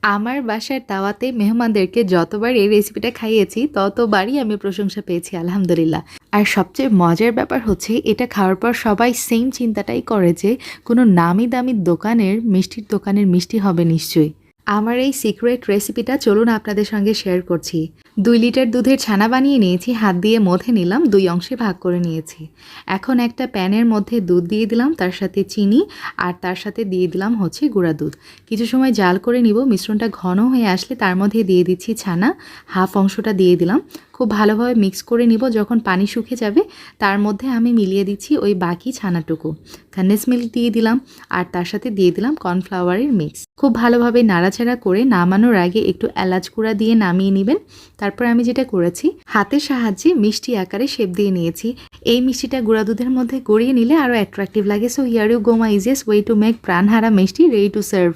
আমার বাসার দাওয়াতে মেহমানদেরকে যতবার এই রেসিপিটা খাইয়েছি ততবারই আমি প্রশংসা পেয়েছি আলহামদুলিল্লাহ। আর সবচেয়ে মজার ব্যাপার হচ্ছে এটা খাওয়ার পর সবাই সেম চিন্তাটাই করে যে কোনো নামি দামি দোকানের মিষ্টির দোকানের মিষ্টি হবে নিশ্চয়ই। আমার এই সিক্রেট রেসিপিটা চলুন আপনাদের সঙ্গে শেয়ার করছি। 2 লিটার দুধের ছানা বানিয়ে নিয়েছি, হাত দিয়ে মথে নিলাম, 2 অংশে ভাগ করে নিয়েছি। এখন একটা প্যানের মধ্যে দুধ দিয়ে দিলাম, তার সাথে চিনি আর তার সাথে দিয়ে দিলাম হচ্ছে গুঁড়া দুধ। কিছু সময় জাল করে নিব। মিশ্রণটা ঘন হয়ে আসলে তার মধ্যে দিয়ে দিচ্ছি ছানা, হাফ অংশটা দিয়ে দিলাম। খুব ভালোভাবে মিক্স করে নিব। যখন পানি শুকিয়ে যাবে তার মধ্যে আমি মিলিয়ে দিচ্ছি ওই বাকি ছানাটুকু। কনডেন্স মিল্ক দিয়ে দিলাম আর তার সাথে দিয়ে দিলাম কর্নফ্লাওয়ারের মিক্স। খুব ভালোভাবে নাড়াচাড়া করে নামানোর আগে একটু এলাচ গুঁড়া দিয়ে নামিয়ে নেবেন। তারপর আমি যেটা করেছি, হাতের সাহায্যে মিষ্টি আকারে শেপ দিয়ে নিয়েছি। এই মিষ্টিটা গুঁড়া দুধের মধ্যে গড়িয়ে নিলে আরও অ্যাট্রাকটিভ লাগে। So here you go my easiest way to make Pranhara মিষ্টি রেডি টু সার্ভ।